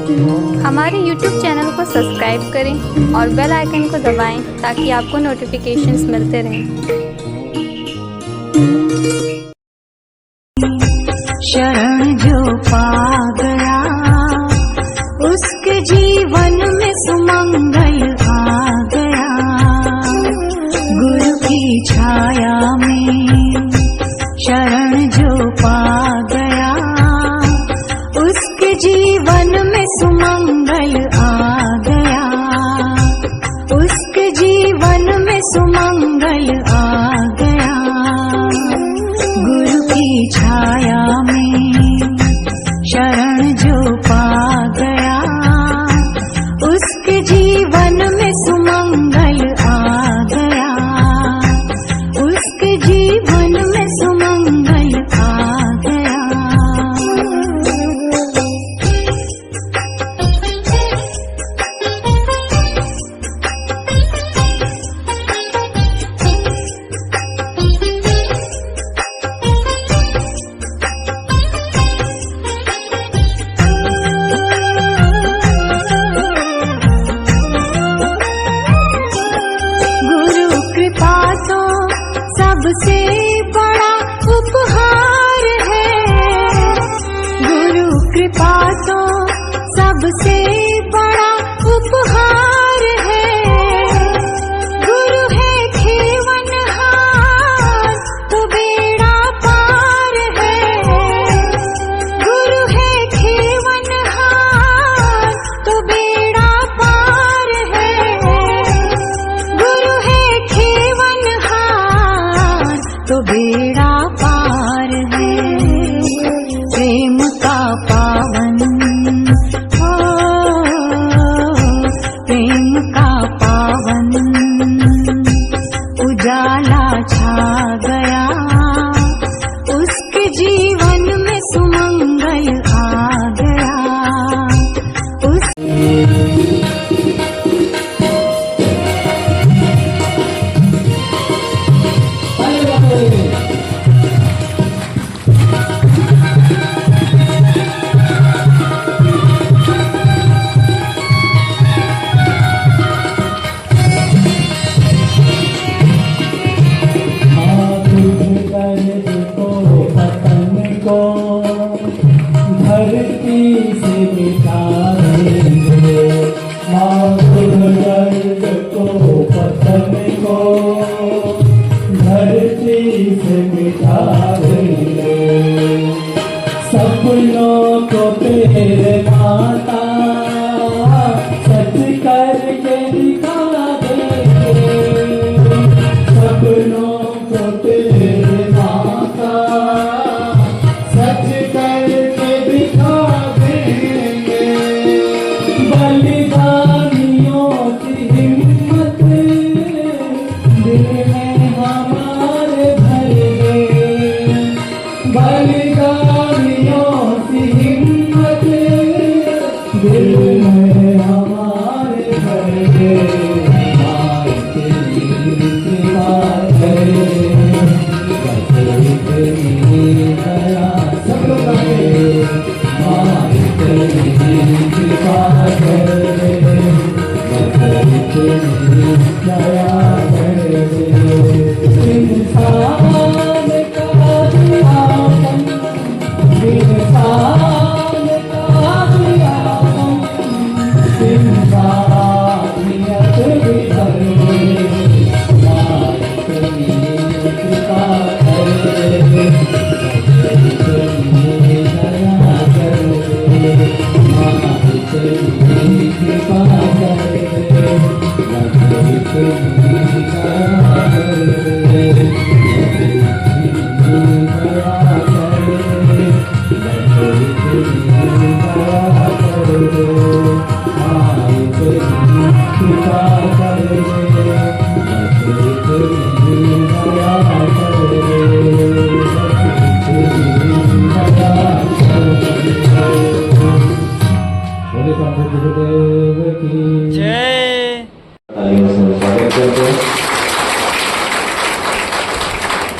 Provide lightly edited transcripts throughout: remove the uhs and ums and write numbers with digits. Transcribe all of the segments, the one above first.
हमारे YouTube channel को subscribe करें और बेल आइकन को दबाएं ताकि आपको नोटिफिकेशंस मिलते रहें। शरण जो पा गया उसके जीवन में सुमंगल आ गया। गुरु की छाया में शरण जो पा गया उसके जीवन में सुमंगल आ गया। उसके जीवन में सुमंगल आ गया। गुरु की छाया में शरण जो पा गया उसके जीवन में सुमंगल आ गया। उसके जीवन में सुमंगल आ गया। सबसे बड़ा उपहार है। गुरु कृपा तो सबसे बड़ा उपहार है। गुरु है खेवनहार तो बेड़ा पार है। गुरु है खेवनहार तो बेड़ा पार है। गुरु है खेवनहार तो बेड़ा पार है। प्रेम का पावन हो, प्रेम का पावन उजाला छा गया। उसके जीवन में सुमंगल आ गया। धरती से मिटा देंगे दर्द को पतन को धरती से मिटा देंगे। सपनों को तेरे माता सच करके दिखा देंगे। सपनों को तेरे माता सच करके दिखा देंगे। बलिदानियों की हिम्मत दिल में हमारे भर दे। बलिदानियों की हिम्मत दिल में हमारे भर दे।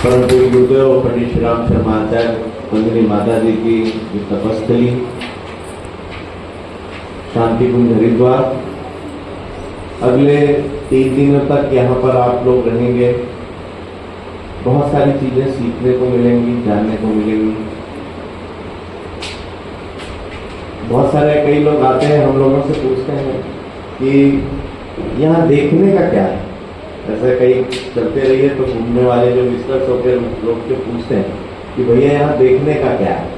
परंतु गुरुदेव पंडित श्री राम शर्मा आचार्य मंदिरी माता जी की तपस्थली शांति कुंज हरिद्वार। अगले 3 दिनों तक यहाँ पर आप लोग रहेंगे। बहुत सारी चीजें सीखने को मिलेंगी, जानने को मिलेंगी। बहुत सारे कई लोग आते हैं, हम लोगों से पूछते हैं कि यहाँ देखने का क्या है। ऐसे कई चलते रहिए तो घूमने वाले जो विजिटर्स होते हैं लोग से पूछते हैं कि भैया यहाँ देखने का क्या है।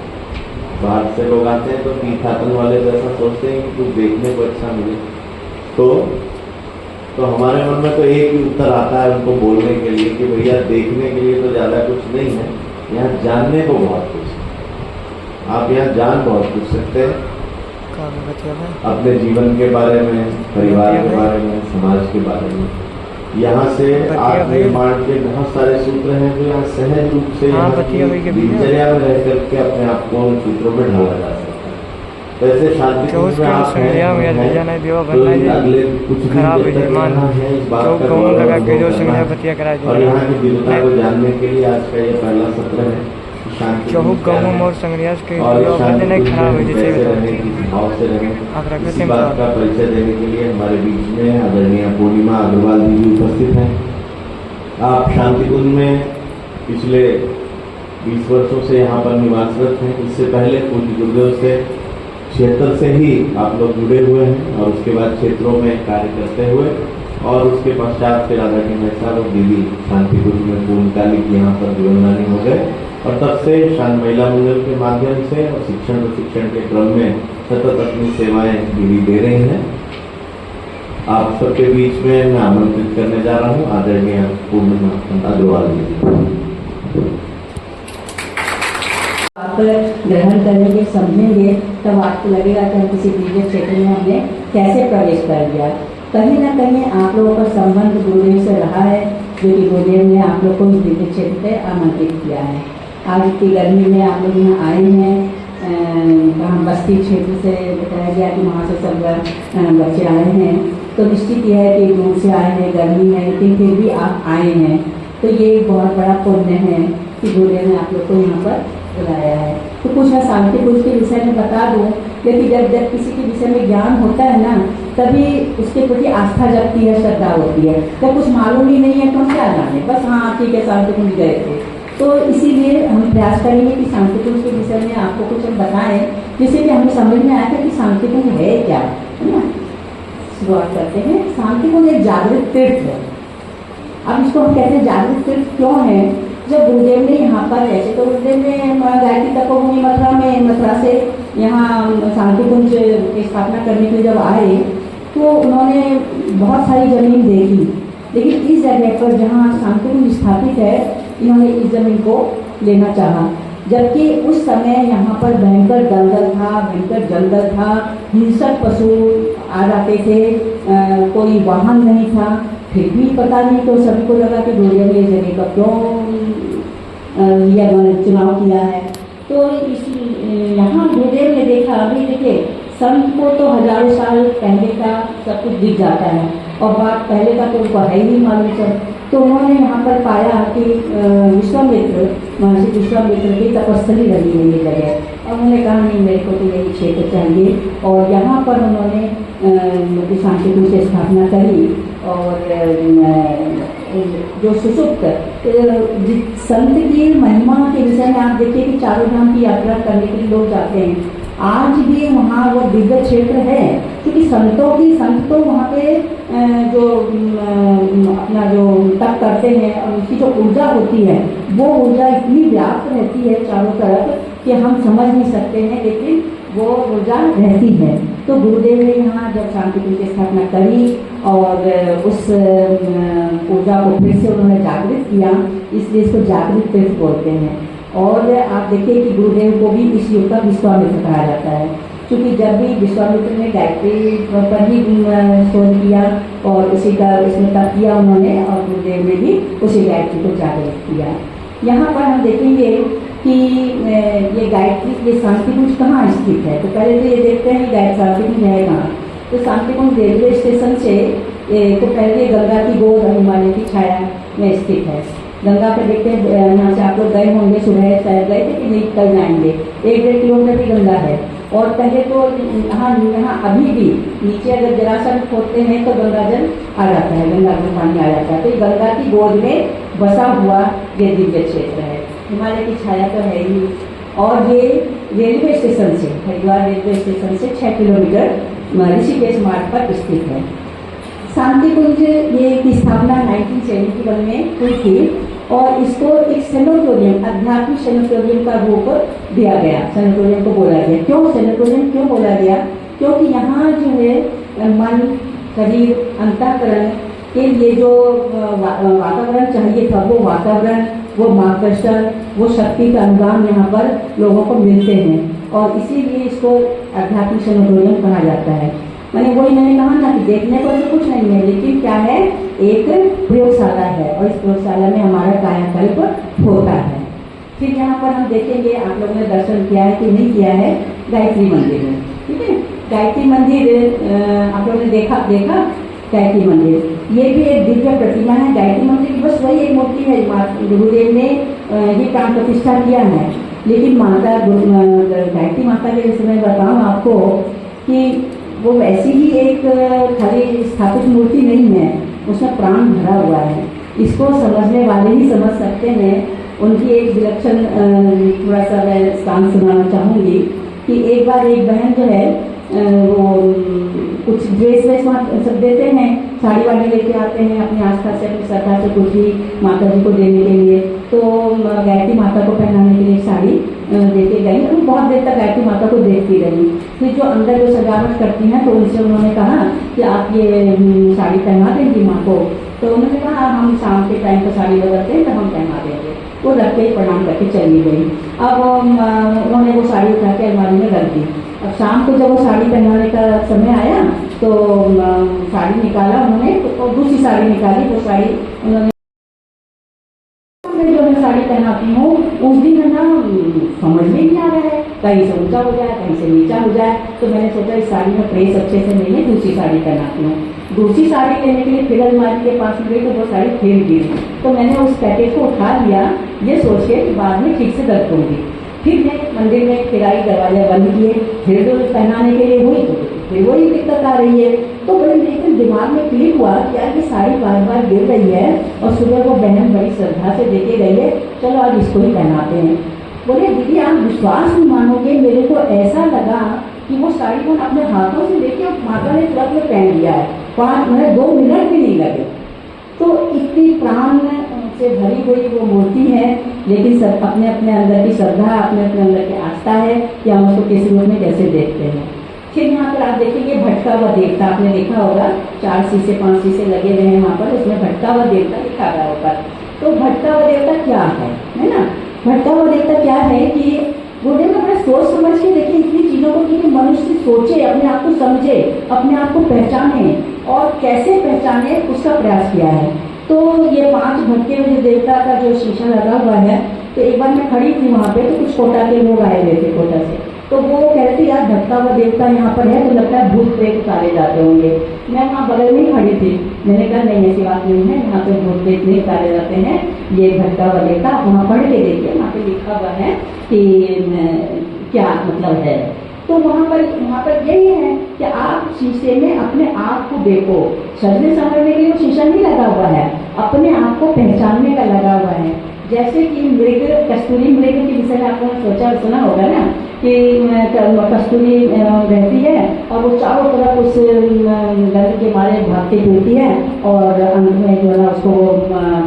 बाहर से लोग आते हैं तो तीर्थाटन वाले जैसा सोचते हैं कि कुछ देखने को अच्छा मिले। तो हमारे मन में तो एक ही उत्तर आता है उनको बोलने के लिए कि भैया देखने के लिए तो ज़्यादा कुछ नहीं है, यहाँ जानने को बहुत कुछ है। आप यहाँ जान बहुत कुछ सकते हैं, अपने जीवन के बारे में, परिवार के बारे में, समाज के बारे में। यहाँ से आत्मनिर्माण के बहुत सारे सूत्र हैं जो यहाँ सहज रूप से दिनचर्या में रह करके अपने आप को उन सूत्रों में ढाला जा सकता है। तो ऐसे शांति में आप हैं, तो अगले कुछ दिन जब तक यहाँ है इस बात का गौरव और यहाँ की दिव्यता को जानने के लिए आज का ये पहला सत्र है। चौहुक गौम और संग्रियाज के खराब है इसी बात का परिचय देने के लिए हमारे बीच में आदरणीय पूर्णिमा अग्रवाल जी उपस्थित हैं। आप शांति कुंज में पिछले 20 वर्षों से यहाँ पर निवासरत हैं। इससे पहले पूज्य गुरुदेव से क्षेत्र से ही आप लोग जुड़े हुए हैं और उसके बाद क्षेत्रों में कार्य करते हुए और उसके पश्चात फिर आदरणीय भाई साहब और दीदी शांति कुंज में पूर्णकालिक यहाँ पर जीवनदानी हो गए और तब से शांत महिला मंडल के माध्यम से और शिक्षण प्रशिक्षण के क्रम में सतत अपनी सेवाएं दीदी दे रही हैं। आप सबके बीच में मैं आमंत्रित करने जा रहा हूँ आदरणीय पूर्णिमा अग्रवाल जी। आप ग्रहण करेंगे, समझेंगे, तब आपको लगेगा कि हम किसी दिव्य क्षेत्र में हमने कैसे प्रवेश कर दिया। कहीं ना कहीं आप लोगों का संबंध गुरुदेव से रहा है, जो कि गुरुदेव ने आप लोग को इस दिव्य क्षेत्र पे आमंत्रित किया है। आज की गर्मी में आप लोग यहाँ आए हैं, वहाँ बस्ती क्षेत्र से बताया गया कि वहाँ से सब बच्चे आए हैं, तो निश्चित यह है कि दूर से आए हैं, गर्मी है, लेकिन फिर भी आप आए हैं। तो ये एक बहुत बड़ा पुण्य है कि गुरुदेव ने आप लोग को यहाँ पर बुलाया है। तो कुछ मैं शांति कुंज के विषय में बता दूँ, क्योंकि जब किसी के विषय में ज्ञान होता है ना, तभी उसके प्रति आस्था जगती है, श्रद्धा होती है। जब कुछ मालूम ही नहीं है तो हम क्या जाने, बस हाँ ठीक है शांति कुंज गए थे। तो इसीलिए हम प्रयास करेंगे कि शांति कुंज के विषय में आपको कुछ हम बताएं, जिससे कि हमें समझ में आया था कि शांति कुंज है क्या, है ना। शुरुआत करते हैं। शांति कुंज एक जागृत तीर्थ है। अब इसको हम कहते हैं जागृत तीर्थ क्यों है? जब गुरुदेव ने यहाँ पर, ऐसे तो गुरुदेव ने गायत्री तपोभूमि मथुरा से यहाँ शांति कुंज की स्थापना करने के लिए जब आए तो उन्होंने बहुत सारी जमीन देखी, लेकिन इस जगह पर जहाँ शांति कुंज स्थापित है, इन्होंने इस जमीन को लेना चाहा। जबकि उस समय यहाँ पर भयंकर दलदल था, भयंकर जंगल था, हिंसक पशु आ जाते थे, कोई वाहन नहीं था। फिर भी पता नहीं, तो सभी को लगा कि गुरुदेव ने इस जगह का क्यों लिया, चुनाव किया है। तो इस यहाँ गुरुदेव ने देखा, अभी देखिए संत को तो हजारों साल पहले का सब कुछ दिख जाता है और बात पहले का तो उनको है ही नहीं मालूम सब। तो उन्होंने यहाँ पर पाया कि विश्वामित्र, महर्षि विश्वामित्र की तपस्थली रही है ये जगह, और उन्होंने कहा नहीं मेरे को तो यही क्षेत्र चाहिए, और यहाँ पर उन्होंने शांति कुंज की स्थापना करी। और जो सुसुप्त संत की महिमा के विषय में आप देखिए कि चारों धाम की यात्रा करने के लिए लोग जाते हैं, आज भी वहाँ वो दिव्य क्षेत्र है, क्योंकि संत तो वहाँ पे जो अपना जो तप करते हैं और उसकी जो ऊर्जा होती है, वो ऊर्जा इतनी व्याप्त रहती है चारों तरफ कि हम समझ नहीं सकते हैं, लेकिन वो ऊर्जा रहती है। तो गुरुदेव ने यहाँ जब शांति कुंज की स्थापना करी और उस ऊर्जा को फिर से उन्होंने जागृत किया, इसलिए इसको जागृत तीर्थ बोलते हैं। और आप देखिए कि गुरुदेव को भी इस युग का विश्वामित्र कहा जाता है, क्योंकि जब भी विश्वामित्र ने गायत्री पर ही शोध किया और उसी का इसमें तप किया उन्होंने, और गुरुदेव ने भी उसी गायत्री को जागृत किया। यहाँ पर हम देखेंगे कि ये गायत्री, ये शांति कुंज कहाँ स्थित है। तो पहले तो ये देखते हैं कि शांति कुंज है कहाँ। तो शांति कुंज रेलवे स्टेशन से तो पहले गंगा की गोद हिमालय की छाया में स्थित है। गंगा पे देखते हैं, यहाँ से आप लोग गए होंगे, सुबह शायद गए थे कि नहीं, कल जाएंगे, 1-1.5 किलोमीटर की गंगा है और पहले तो यहाँ अभी भी नीचे अगर जरा सा भी खोदते हैं तो गंगा जल आ जाता है, गंगा का पानी आ जाता है। तो गंगा की गोद में बसा हुआ ये दिव्य क्षेत्र है, हिमालय की छाया तो है ही। और ये रेलवे स्टेशन से, हरिद्वार रेलवे स्टेशन से 6 किलोमीटर ऋषिकेश मार्ग पर स्थित है। शांति कुंज ये की स्थापना 1971 में हुई थी और इसको एक सेनेटोरियम, आध्यात्मिक सेनेटोरियम का रूप दिया गया। सेनेटोरियम को बोला गया, क्यों सेनेटोरियम क्यों बोला गया? क्योंकि यहाँ जो है मन, शरीर, अंतःकरण के लिए जो वातावरण चाहिए था, वो वातावरण, वो मार्गदर्शन, वो शक्ति का अनुदान यहाँ पर लोगों को मिलते हैं और इसीलिए इसको आध्यात्मिक सेनेटोरियम कहा जाता है। मैंने वही मैंने कहा ना कि देखने को तो कुछ नहीं है, लेकिन क्या है, एक प्रयोगशाला है और इस प्रयोगशाला में हमारा कायाकल्प होता है। फिर यहाँ पर हम देखेंगे, आप लोगों ने दर्शन किया है कि नहीं किया है, गायत्री मंदिर है, ठीक है। गायत्री मंदिर आप लोगों ने देखा गायत्री मंदिर, ये भी एक दिव्य प्रतिमा है। गायत्री मंदिर की बस वही एक मूर्ति है, गुरुदेव ने ही प्राण प्रतिष्ठा किया है। लेकिन माता गायत्री माता के जैसे मैं बताऊँ आपको कि वो वैसी ही एक खाली स्थापित मूर्ति नहीं है, उसमें प्राण भरा हुआ है। इसको समझने वाले ही समझ सकते हैं। उनकी एक विलक्षण थोड़ा सा मैं स्थान सुनाना चाहूँगी कि एक बार एक बहन जो है वो कुछ ड्रेस वेस सब देते हैं, साड़ी वाड़ी लेके आते हैं अपनी आस्था से, अपनी श्रद्धा से कुछ भी माता जी को देने के लिए। तो गायत्री माता को पहनाने के लिए साड़ी देके गई और बहुत देर तक गायत्री माता को देखती रही। फिर जो अंदर जो सजावट करती हैं तो उनसे उन्होंने कहा कि आप ये साड़ी पहना देंगी माँ को। तो उन्होंने कहा हम शाम के टाइम पर साड़ी बदलते हैं तो हम पहना देंगे। वो रख के प्रणाम करके चली गई। अब उन्होंने वो साड़ी उठा के अलमारी में रख दी। अब शाम को जब वो साड़ी पहनाने का समय आया तो साड़ी निकाला उन्होंने, तो दूसरी साड़ी निकाली। वो साड़ी उन्होंने जो मैं साड़ी पहनाती हूँ उस दिन है ना समझ में नहीं आ रहा है, कहीं से ऊंचा हो जाए कहीं से नीचा हो जाए। तो मैंने सोचा इस साड़ी में प्रेस अच्छे से नहीं है, दूसरी साड़ी पहनाती हूँ। दूसरी साड़ी लेने के लिए फिर अलमारी के पास में गई तो वो साड़ी फिर गिरी। तो मैंने उस पैकेज को उठा लिया ये सोच के कि बाद में ठीक से रख दूँगी। फिर मैं मंदिर में फिर आई, दरवाजा बंद किए, फिर जो पहनाने के लिए हुई तो फिर वही दिक्कत आ रही है। तो बड़े लेकिन दिमाग में क्लिक हुआ कि यार ये साड़ी बार बार गिर रही है और सुबह वो बहन बड़ी श्रद्धा से देके गई है, चलो आज इसको ही पहनाते हैं। बोले दीदी आप विश्वास नहीं मानोगे, मेरे को ऐसा लगा कि वो साड़ी को अपने हाथों से लेके माता ने तुरंत में पहन लिया है। 2 मिनट भी नहीं लगे। तो इतनी प्राण से भरी हुई वो मूर्ति है, लेकिन सब अपने अपने अंदर की श्रद्धा, अपने अपने अंदर की आस्था है कि हम उसको किस रूप में कैसे देखते हैं। फिर यहाँ पर आप देखेंगे भटका हुआ देवता, आपने देखा होगा 4 शीशे 5 शीशे लगे हुए हैं वहाँ पर, उसमें भटका हुआ देवता लिखा हुआ ऊपर। तो भटका हुआ देवता क्या है ना? भटका हुआ देवता क्या है कि गुरुदेव ने बड़ा सोच समझ के देखिए इतनी चीज़ों को कि मनुष्य सोचे, अपने आप को समझे, अपने आप को पहचाने और कैसे पहचाने उसका प्रयास किया है। तो ये 5 भटके हुए देवता का जो शीशा लगा हुआ है, तो एक बार मैं खड़ी थी वहाँ पे, तो कुछ कोटा के लोग आए हुए थे कोटा से। तो वो कह रहे थे यार भटका हुआ देवता यहाँ पर है तो लगता है भूत प्रेत उतारे जाते होंगे। मैं वहाँ बगल में ही खड़ी थी, मैंने कहा नहीं ऐसी बात नहीं है, यहाँ पे भूत प्रेत नहीं उतारे जाते हैं, ये भटका हुआ देवता। वहाँ पढ़ के देखिए, वहाँ पे लिखा हुआ है कि क्या मतलब है। तो वहाँ पर यही है कि आप शीशे में अपने आप को देखो। सजने संवरने के लिए वो शीशा नहीं लगा हुआ है, अपने आप को पहचानने का लगा हुआ है। जैसे कि मृग, कस्तूरी मृग के विषय में आपने सोचा सुना होगा ना कि कस्तूरी रहती है और वो चारों तरफ उस गंध के मारे भागती फिरती है और अंत में जो है ना उसको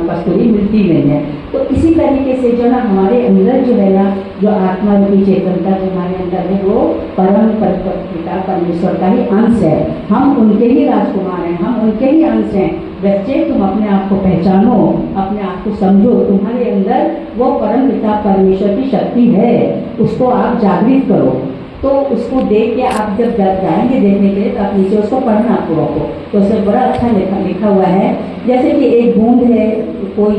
कस्तूरी मिलती नहीं है। तो इसी तरीके से जो ना हमारे अंदर जो है ना जो आत्मा रूपी चेतनता जो हमारे अंदर है वो परम पिता परमेश्वर का ही अंश है। हम उनके ही राजकुमार हैं, हम उनके ही अंश हैं। बच्चे तुम अपने आप को पहचानो, अपने आप को समझो, तुम्हारे अंदर वो परम पिता परमेश्वर की शक्ति है, उसको आप जागृत करो। तो उसको देख के आप जब जाएंगे देखने के लिए तो आप नीचे उसको पढ़ना पूरा को, तो उसमें बड़ा अच्छा लिखा हुआ है। जैसे कि एक बूंद है, कोई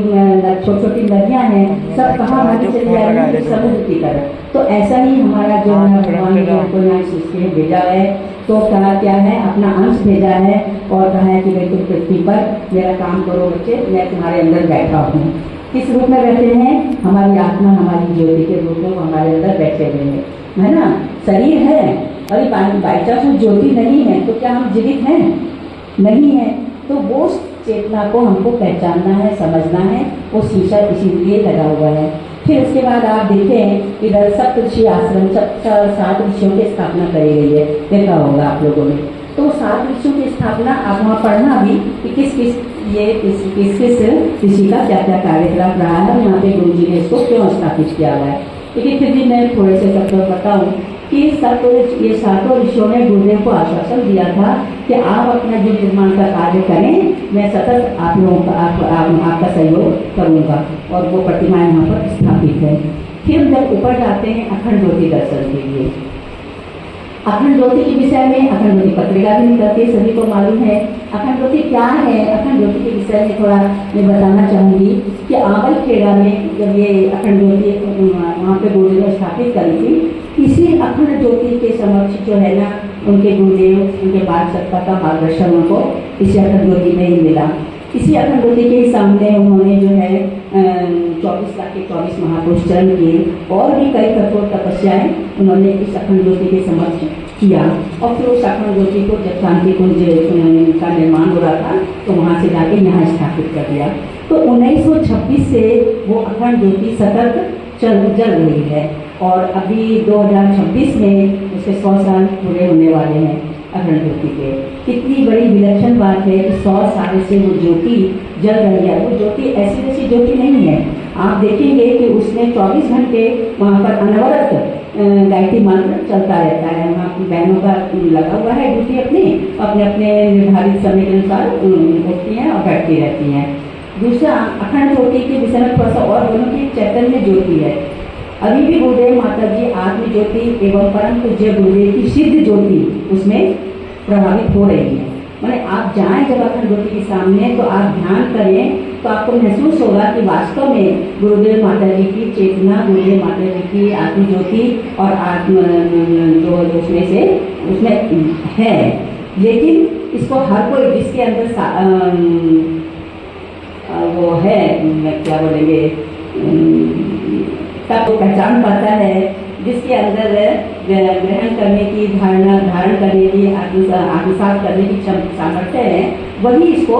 छोटी छोटी नदियाँ हैं, सब कहाँ भागी चली जाएंगी समुद्र की तरफ। तो ऐसा ही हमारा जो भगवान ने हमको यहाँ सृष्टि में भेजा है, तो कहा क्या है अपना अंश भेजा है और कहा है कि भाई तुम पृथ्वी पर मेरा काम करो बच्चे, मैं तुम्हारे अंदर बैठा हूँ। किस रूप में बैठे हैं? हमारी आत्मा हमारी ज्योति के रूप में हमारे अंदर बैठे हुए हैं। है ना, शरीर है और बाई चांस में ज्योति नहीं है तो क्या हम जीवित हैं? नहीं है। तो वो चेतना को हमको पहचानना है, समझना है, वो शीशा इसीलिए लगा हुआ है। फिर उसके बाद आप देखें इधर सप्तऋषि आश्रम 7 ऋषियों की स्थापना करी गई है, देखा होगा आप लोगों ने। तो 7 ऋषियों की स्थापना आप वहाँ पढ़ना भी कि किस किस ऋषि का क्या क्या कार्यकलाप रहा है, यहाँ पे गुरु जी ने इसको क्यों स्थापित किया हुआ है। लेकिन फिर भी मैं थोड़े से शब्दों बताऊँ कि ये 7 ऋषियों ने गुरुदेव को आश्वासन दिया था कि आप अपना जो निर्माण का कार्य करें, मैं सतत आप लोगों का आपका सहयोग करूँगा, और वो प्रतिमाएं यहाँ पर स्थापित है। फिर जब ऊपर जाते हैं अखंड ज्योति दर्शन के लिए, अखंड ज्योति के विषय में अखंड ज्योति पत्रिका भी निकलती है, सभी को मालूम है। अखंड ज्योति क्या है, अखंड ज्योति के विषय में थोड़ा मैं बताना चाहूँगी कि आंवल खेड़ा में जब ये अखंड ज्योति वहाँ पे गुरुदेव ने स्थापित करी थी, इसी अखंड ज्योति के समक्ष जो है ना उनके गुरुदेव, उनके बाल सत्ता का मार्गदर्शन उनको इसी अखंड ज्योति में ही मिला। इसी अखंड ज्योति के सामने उन्होंने जो है 24 लाख के 24 महापुरुष चरण किए और भी कई कठोर तपस्याएं उन्होंने इस अखंड ज्योति के समक्ष किया। और फिर उस अखंड ज्योति को जब शांति कुंज का निर्माण हो रहा था तो वहाँ से जाके यहाँ स्थापित कर दिया। तो 1926 से वो अखंड ज्योति सतत जल रही है और अभी 2026 में उसके 100 साल पूरे होने वाले हैं अखंड ज्योति के। कितनी बड़ी विलक्षण बात है कि 100 साल से वो ज्योति जल रही है। वो ज्योति ऐसी वैसी ज्योति नहीं है, आप देखेंगे कि उसमें 24 घंटे वहाँ पर अनवरत गायत्री मंत्र चलता रहता है। वहाँ की बहनों का लगा हुआ है ड्यूटी अपने अपने निर्धारित समय के अनुसार उठती हैं और बैठती रहती हैं। दूसरा अखंड ज्योति के विषय में थोड़ा सा और बोलूँ कि चैतन्य ज्योति है। अभी भी गुरुदेव माता जी आत्म ज्योति एवं परम पूज्य गुरुदेव की सिद्ध ज्योति उसमें प्रभावित हो रही है। मैंने आप जाएं जब अखंड ज्योति के सामने तो आप ध्यान करें तो आपको महसूस होगा कि वास्तव में गुरुदेव माता जी की चेतना, गुरुदेव माता जी की आत्म ज्योति और आत्म जो उसमें है। लेकिन इसको हर कोई जिसके अंदर वो है क्या बोलेंगे तब वो पहचान पाता है, जिसके अंदर ग्रहण करने की धारण करने की आत्मसात करने की सामर्थ्य है, वही इसको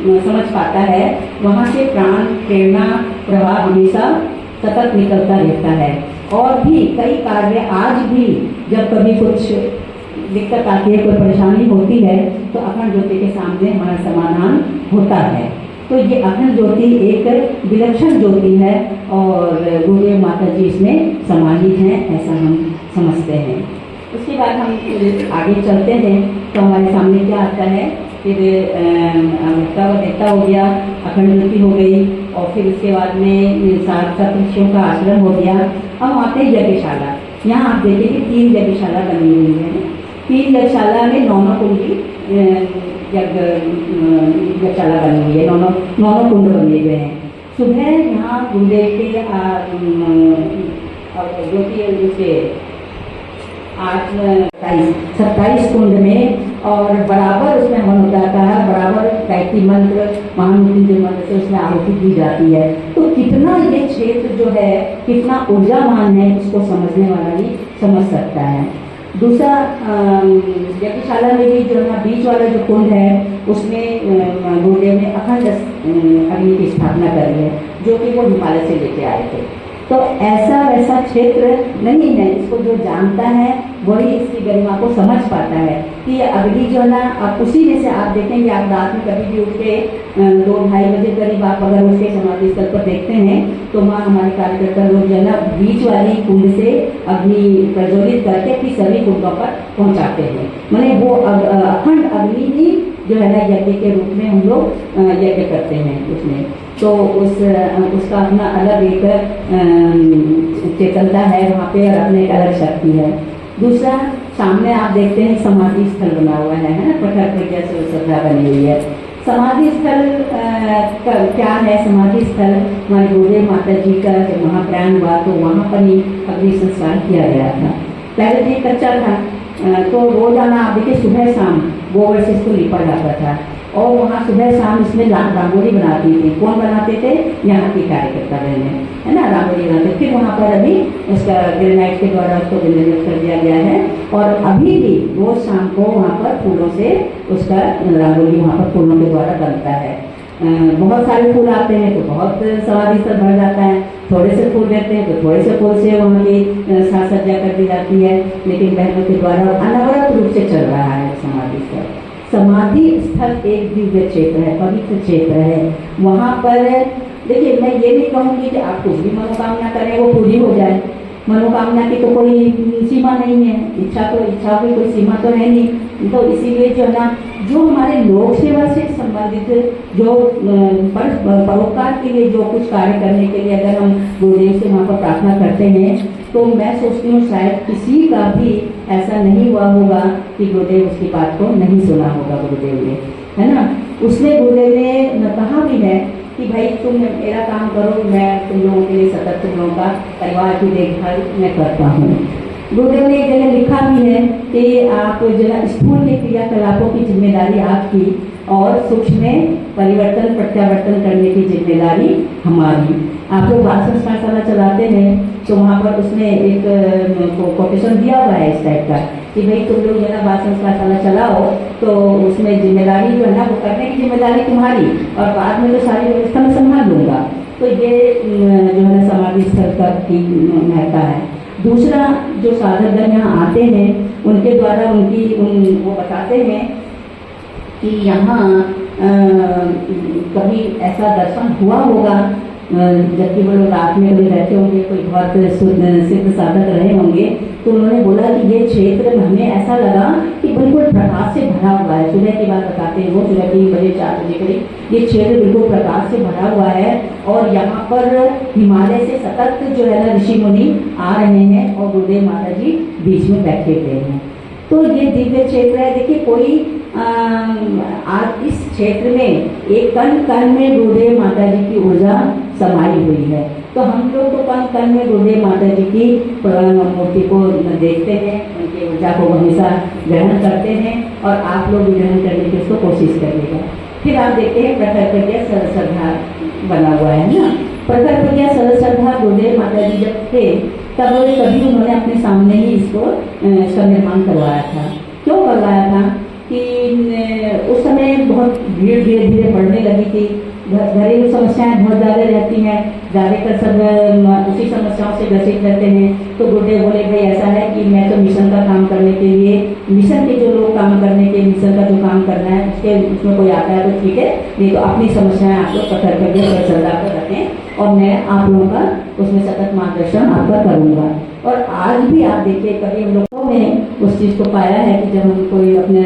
समझ पाता है। वहाँ से प्राण प्रेरणा प्रवाह हमेशा सतत निकलता रहता है। और भी कई कार्य आज भी जब कभी कुछ दिक्कत आती है, कोई परेशानी होती है तो अखंड ज्योति के सामने हमारा समाधान होता है। तो ये अखंड ज्योति एक विलक्षण ज्योति है और गुरुदेव माता जी इसमें समाहित हैं, ऐसा हम समझते हैं। उसके बाद हम आगे चलते हैं तो हमारे सामने क्या आता है, फिर अमृता व देवता हो गया, अखंड ज्योति हो गई और फिर उसके बाद में 7 ऋषियों का आश्रम हो गया। अब आते हैं यज्ञशाला। यहाँ आप देखेंगे 3 यज्ञशाला बनी हुई है। 3 यज्ञशाला में 9 कुंडी यज्ञशाला बनी हुई है, 9 कुंड बने हुए हैं। सुबह यहाँ गुरुदेव के ज्योति से 27 कुंड में और बराबर उसमें हवन होता है, बराबर गायत्री मंत्र महामृत्युंजय मंत्र से उसमें आहुति दी जाती है। तो कितना ये क्षेत्र जो है कितना ऊर्जावान है, इसको समझने वाला ही समझ सकता है। दूसरा यज्ञशाला में भी जो है बीच वाला जो कुंड है उसमें गुरुदेव ने अखंड अग्नि की स्थापना करी है, जो कि वो हिमालय से लेके आए थे। तो ऐसा वैसा क्षेत्र नहीं है, इसको जो जानता है वही इसकी गरिमा को समझ पाता है कि ये अग्नि जो है ना, अब उसी में से आप देखेंगे, आप रात में कभी भी उठ के 2-2:30 बजे करीब आप अगर उसके समाधि स्थल पर देखते हैं तो वहाँ हमारे कार्यकर्ता लोग जो है ना बीच वाली कुंड से अग्नि प्रज्वलित करके फिर सभी कुंडों पर पहुँचाते हैं। माने वो अखंड अग्नि ही जो है ना यज्ञ के रूप में हम लोग यज्ञ करते हैं उसमें। तो उसका अपना अलग एक चेतनता है वहाँ पे और अपने एक अलग शक्ति है। दूसरा सामने आप देखते हैं समाधि स्थल बना हुआ है ना, पत्थर पर जैसे श्रद्धा बनी हुई है। समाधि स्थल क्या है? समाधि स्थल हमारे गुरुदेव माता जी का जब महाप्रयाण हुआ तो वहाँ पर ही अग्नि संस्कार किया गया था। पहले ये कच्चा था तो रोजाना आप देखिए सुबह शाम गोबर से इसको लिपा जाता था। और वहाँ सुबह शाम इसमें रंगोली बनाती थी। कौन बनाते थे? यहाँ की कार्यकर्ता बहनें, है ना, रंगोली बनाते। फिर वहाँ पर अभी उसका ग्रेनाइट के द्वारा उसको विनिर्मित कर दिया गया है और अभी भी रोज शाम को वहाँ पर फूलों से उसका रंगोली वहाँ पर फूलों के द्वारा बनता है। बहुत सारे फूल आते हैं तो बहुत सवारी से भर जाता है, थोड़े से फूल देते हैं तो थोड़े से फूल से वहाँ की साज सज्जा कर दी जाती है। लेकिन बहनों के द्वारा अनवरत रूप से चल रहा है समाधि स्थल। समाधि स्थल एक दिव्य क्षेत्र है, पवित्र क्षेत्र है। वहाँ पर देखिए, मैं ये नहीं कहूँगी कि आप कुछ भी मनोकामना करें वो पूरी हो जाए। मनोकामना की तो कोई सीमा नहीं है, इच्छा की कोई सीमा तो है नहीं। तो इसीलिए जो है ना, जो हमारे लोक सेवा से संबंधित जो परोपकार के लिए जो कुछ कार्य करने के लिए अगर हम गुरुदेव से वहाँ पर प्रार्थना करते हैं तो मैं सोचती हूँ शायद किसी का भी ऐसा नहीं हुआ होगा कि गुरुदेव उसकी बात को नहीं सुना होगा गुरुदेव ने, है ना। उसने गुरुदेव ने कहा भी है कि भाई तुम मेरा काम करो, मैं तुम लोगों के लिए सतत तुम लोगों का परिवार की देखभाल मैं करता हूँ। गुरुदेव ने एक जगह लिखा भी है कि आप जो है स्थूल के क्रियाकलापों की जिम्मेदारी आपकी और सूक्ष्म में परिवर्तन प्रत्यावर्तन करने की जिम्मेदारी हमारी। आप लोग बाल संस्कारशाला चलाते हैं तो वहाँ पर उसने एक कोटेशन दिया हुआ है इस टाइप का कि भाई तुम लोग जो है ना बाल संस्कारशाला चलाओ तो उसमें जिम्मेदारी जो है ना वो करने की जिम्मेदारी तुम्हारी और बाद में तो सारी व्यवस्था में संभाल लूँगा। तो ये जो है समाधि स्थल का की महत्ता है। दूसरा, जो साधकगण यहाँ आते हैं उनके द्वारा वो बताते हैं कि यहाँ कभी ऐसा दर्शन हुआ होगा जबकि वो लोग रात में कभी रहते होंगे, कोई बहुत सिद्ध साधक रहे होंगे, तो उन्होंने बोला कि ये क्षेत्र हमें ऐसा लगा कि बिल्कुल प्रकाश से भरा हुआ है। सुबह की बात बताते हैं वो, सुबह 3 बजे 4 बजे करीब ये क्षेत्र बिल्कुल प्रकाश से भरा हुआ है और यहाँ पर हिमालय से सतत जो है ना ऋषि मुनि आ रहे हैं और गुरुदेव माता जी बीच में बैठे हुए हैं। तो ये दिव्य क्षेत्र है। देखिए, कोई आज इस क्षेत्र में एक कण कण में गुरुदेव माता जी की ऊर्जा समाई हुई है। तो हम लोग तो कण कण में गुरुदेव माता जी की मूर्ति को देखते हैं, उनकी ऊर्जा को हमेशा ग्रहण करते हैं और आप लोग भी ग्रहण करने की उसको कोशिश करिएगा। फिर आप देखते हैं प्रखर प्रज्ञा सरल श्रद्धा बना हुआ है ना। प्रखर प्रज्ञा सरल श्रद्धा गुरुदेव माता जी जब थे तब कभी उन्होंने अपने सामने ही इसका निर्माण करवाया था। क्यों करवाया था कि उस समय बहुत भीड़ धीरे धीरे बढ़ने लगी थी, घरेलू समस्याएं बहुत ज़्यादा रहती हैं, ज़्यादातर सब उसी समस्याओं से ग्रसित रहते हैं। तो गुरुदेव बोले भाई ऐसा है कि मैं तो मिशन का काम करने के लिए, मिशन के जो लोग काम करने के, मिशन का जो काम करना है उसमें कोई आता है तो ठीक है, नहीं तो अपनी समस्याएं आप लोग पकड़ करके श्रद्धा पर रखें और मैं आप लोगों का उसमें सतत मार्गदर्शन आपका करूँगा। और आज भी आप देखिए, कभी हम लोगों ने उस चीज़ को पाया है कि जब हम कोई अपने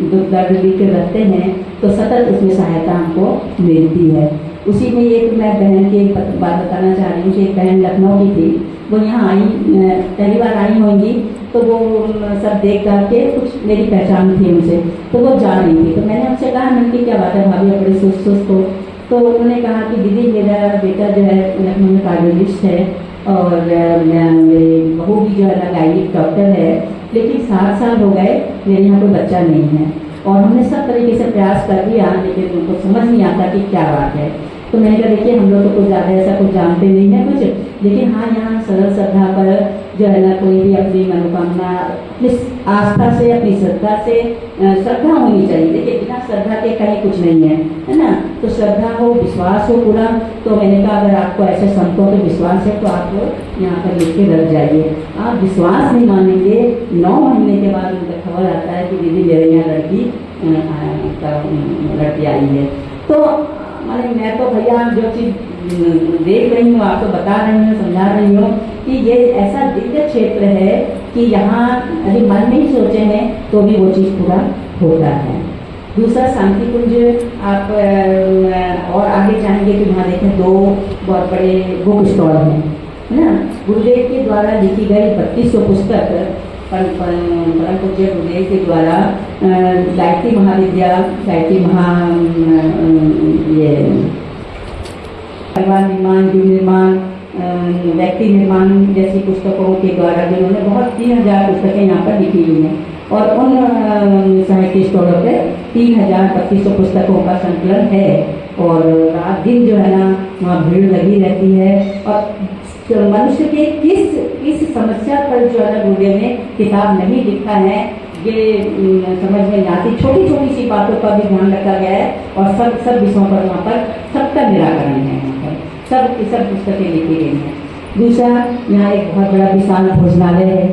दुख दर्द लेकर रखते हैं तो सतत उसमें सहायता हमको मिलती है। उसी में एक मैं बहन की एक बात बताना चाह रही हूँ कि एक बहन लखनऊ की थी, वो यहाँ आई, पहली बार आई होंगी, तो वो सब देख करके कुछ मेरी पहचान थी उनसे, तो वो जा रही थी। तो मैंने उनसे कहा मैंने क्या बात है भाभी, बड़ी सुस्त हो। तो उन्होंने कहा कि दीदी मेरा बेटा जो है लखनऊ में कार्डियोलॉजिस्ट है और मेरी बहू भी जो है ना गायनिक डॉक्टर है, लेकिन 7 साल हो गए मेरे यहाँ कोई बच्चा नहीं है और हमने सब तरीके से प्रयास कर दिया लेकिन उनको समझ नहीं आता कि क्या बात है। तो मैंने कहा देखिए हम लोग तो कुछ ज़्यादा ऐसा कुछ जानते नहीं है कुछ, लेकिन हाँ यहाँ सरल श्रद्धा पर जो है ना कोई भी अपनी मनोकामना अपनी आस्था से, अपनी श्रद्धा से, श्रद्धा होनी चाहिए। देखिए बिना श्रद्धा के कहीं कुछ नहीं है ना। तो श्रद्धा हो, विश्वास हो पूरा। तो मैंने कहा अगर आपको ऐसे संतों पे विश्वास है तो आप यहाँ पर लिख के रख जाइए। आप विश्वास नहीं मानेंगे, 9 महीने के बाद उनका खबर आता है कि दीदी मेरे यहाँ लड़की आई है। तो माने मैं तो भैया जो चीज़ देख रही हूँ, आपको बता रही हूँ, समझा रही हूँ कि ये ऐसा दिव्य क्षेत्र है कि यहाँ अभी मन में ही सोचे हैं तो भी वो चीज़ पूरा होता है। दूसरा शांति कुंज आप और आगे जाएंगे तो वहाँ देखें 2 बहुत बड़े बुक स्टॉल हैं, है ना। गुरुदेव के द्वारा लिखी गई 3200 पुस्तक परम पूज्य गुरुदेव के द्वारा गायत्री महाविद्या, गायत्री ये परिवार निर्माण, गृह निर्माण, व्यक्ति निर्माण जैसी पुस्तकों के द्वारा जिन्होंने बहुत 3000 पुस्तकें यहाँ पर लिखी हुई हैं और उन साहित्य स्टोरों पे 3250 पुस्तकों का संकलन है और रात दिन जो है ना वहाँ भीड़ लगी रहती है। और मनुष्य के किस समस्या पर जो है ना गुरुदेव ने किताब नहीं लिखा है ये समझ में नहीं आती। छोटी छोटी सी बातों का भी ध्यान रखा गया है और सब विषयों पर वहाँ पर सबका निराकरण है। वहाँ पर सब पुस्तकें लिखी गई हैं। दूसरा, यहाँ एक बहुत बड़ा विशाल भोजनालय है,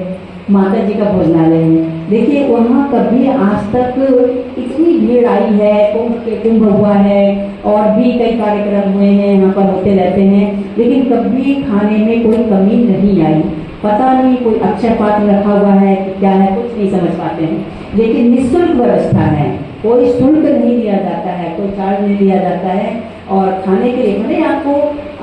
माता जी का भोजनालय है। देखिए वहाँ कभी आज तक इतनी भीड़ आई है, कुंभ हुआ है और भी कई कार्यक्रम हुए हैं, यहाँ पर होते रहते हैं, लेकिन कभी खाने में कोई कमी नहीं आई। पता नहीं कोई अक्षय पात्र रखा हुआ है कि क्या है, कुछ नहीं समझ पाते हैं। लेकिन निःशुल्क व्यवस्था है, कोई शुल्क नहीं लिया जाता है, कोई चार्ज नहीं लिया जाता है। और खाने के लिए मैंने आपको,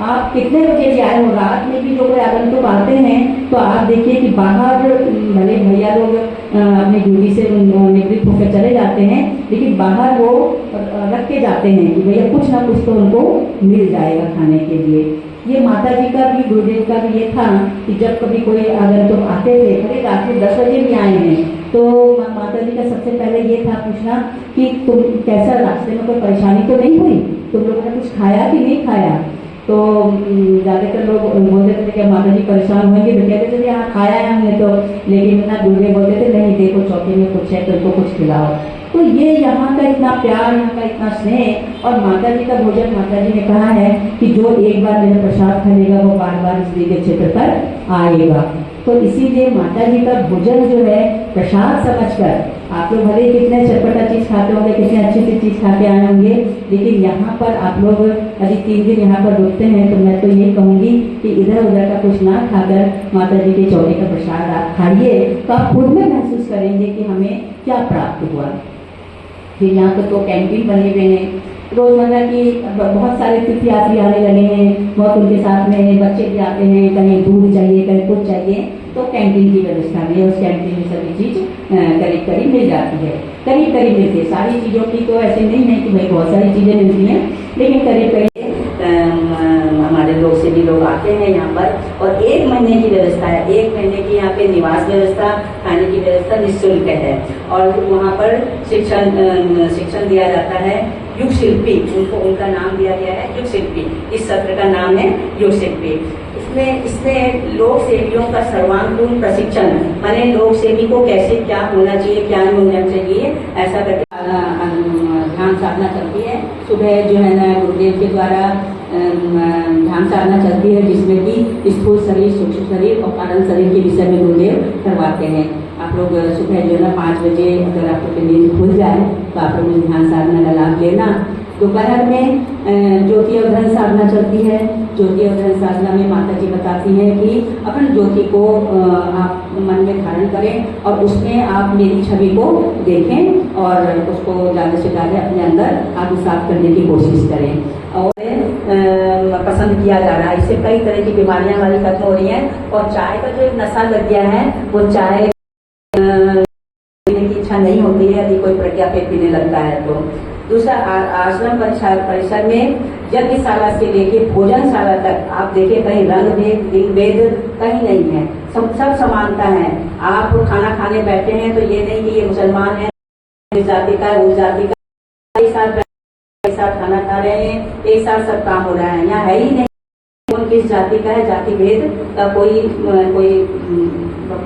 आप कितने बजे भी आए हो, रात में भी जो कोई आगंतुक आते हैं तो आप देखिए कि बाहर भले भैया लोग अपनी ड्यूटी से निवृत्त होकर चले जाते हैं, लेकिन बाहर वो रख के जाते हैं कि भैया कुछ ना कुछ तो उनको मिल जाएगा खाने के लिए। ये माता जी का भी, गुरुदेव का भी ये था कि जब कभी कोई आगंतुक आते थे, भले रात में 10 बजे भी आए हैं, तो माता जी का सबसे पहले ये था पूछना कि तुम कैसा, रास्ते में कोई परेशानी तो नहीं हुई, तुम लोगों ने कुछ खाया कि नहीं खाया। तो ज़्यादातर लोग बोलते थे कि माता जी परेशान होंगे, तो कहते थे हाँ खाया है हमने तो, लेकिन ना गुरुदेव बोलते थे नहीं देखो चौके में कुछ है तो उनको कुछ खिलाओ। तो ये यहाँ का इतना प्यार, यहाँ का इतना स्नेह। और माता जी का भोजन, माता जी ने कहा है कि जो एक बार मेरा प्रसाद खाएगा वो बार बार इस दिव्य क्षेत्र पर आएगा। तो इसीलिए माता जी का भोजन जो है प्रसाद समझकर, आप लोग भले कितने चटपटा चीज़ खाते होंगे, कितने अच्छी सी चीज़ खा के आए होंगे, लेकिन यहाँ पर आप लोग यदि 3 दिन यहाँ पर रुकते हैं तो मैं तो ये कहूँगी कि इधर उधर का कुछ ना खाकर माता जी के चौके का प्रसाद आप खाइए, तो आप खुद में महसूस करेंगे कि हमें क्या प्राप्त हुआ। फिर यहाँ पर तो कैंटीन बने हुए हैं, रोजमर्रा की बहुत सारे तीर्थयात्री आने लगे हैं, बहुत उनके साथ में बच्चे भी आते हैं, कहीं दूध चाहिए कहीं कुछ चाहिए, तो कैंटीन की व्यवस्था भी है। उस कैंटीन में सभी चीज़ करीब करीब मिल जाती है, करीब करीब मिलती है। सारी चीज़ों की तो ऐसे नहीं है कि भाई बहुत सारी चीज़ें मिलती हैं, लेकिन करीब करीब हमारे लोग से भी लोग आते हैं यहाँ पर। और 1 महीने की व्यवस्था है, 1 महीने की यहाँ पे निवास व्यवस्था, खाने की व्यवस्था निःशुल्क है। और वहाँ पर शिक्षण दिया जाता है। युग शिल्पी, उनका नाम दिया गया है युग शिल्पी, इस सत्र का नाम है युग शिल्पी। इसमें लोक सेवियों का सर्वांगीण प्रशिक्षण, माने लोक सेवी को कैसे क्या होना चाहिए क्या नहीं होना चाहिए, ऐसा करके ध्यान साधना चलती है। सुबह जो है ना गुरुदेव के द्वारा ध्यान साधना चलती है, जिसमें कि स्थूल शरीर, सूक्ष्म शरीर और कारण शरीर के विषय में गुरुदेव करवाते हैं। आप लोग सुबह जो है ना 5 बजे अगर आप लोग नींद खुल जाए तो आप लोग ध्यान साधना का लाभ लेना। दोपहर में ज्योति अवधान साधना चलती है। ज्योति अवधान साधना में माता जी बताती हैं कि अपन ज्योति को आप मन में धारण करें और उसमें आप मेरी छवि को देखें और उसको ज़्यादा से ज़्यादा अपने अंदर आत्मसात करने की कोशिश करें। और पसंद किया जा रहा है, इससे कई तरह की बीमारियां हमारी खत्म हो रही हैं। और चाय का जो एक नशा लग गया है, वो चाय पीने की इच्छा नहीं होती है यदि कोई प्रज्ञा पे पीने लगता है तो। दूसरा, आश्रम परिसर में यज्ञशाला से लेके भोजनशाला तक आप देखिए कहीं रंग भेद, लिंग भेद कहीं नहीं है, सब समानता है। आप खाना खाने बैठे हैं तो ये नहीं कि ये मुसलमान है, इस जाति का है, उस जाति का, एक साथ खाना खा रहे हैं, एक साथ सब काम हो रहा है। यहाँ है ही नहीं कौन किस जाति का है, जाति भेद का कोई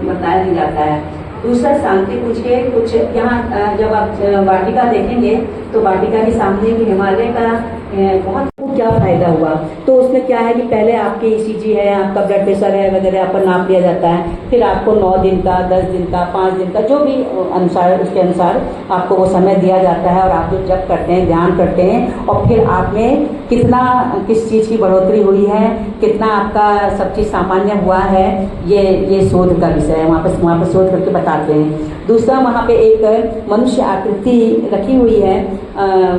बताया नहीं जाता है। दूसरा, शांति कुछ के कुछ यहाँ जब आप वाटिका देखेंगे तो वाटिका के सामने भी हिमालय का बहुत क्या फायदा हुआ। तो उसमें क्या है कि पहले आपकी ईसीजी है, आपका ब्लड प्रेशर है वगैरह पर नाप लिया जाता है, फिर आपको 9 दिन का, 10 दिन का, 5 दिन का, जो भी अनुसार उसके अनुसार आपको वो समय दिया जाता है। और आप जो जप करते हैं, ध्यान करते हैं, और फिर आप में कितना किस चीज़ की बढ़ोतरी हुई है, कितना आपका सब चीज़ सामान्य हुआ है, ये शोध का विषय है। वहाँ पर शोध करके बताते हैं। दूसरा, वहाँ पे एक मनुष्य आकृति रखी हुई है,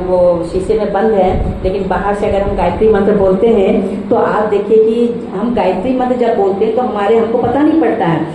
वो शीशे में बंद है, लेकिन बाहर से अगर हम गायत्री मंत्र बोलते हैं तो आप देखिए कि हम गायत्री मंत्र जब बोलते हैं तो हमको पता नहीं पड़ता है।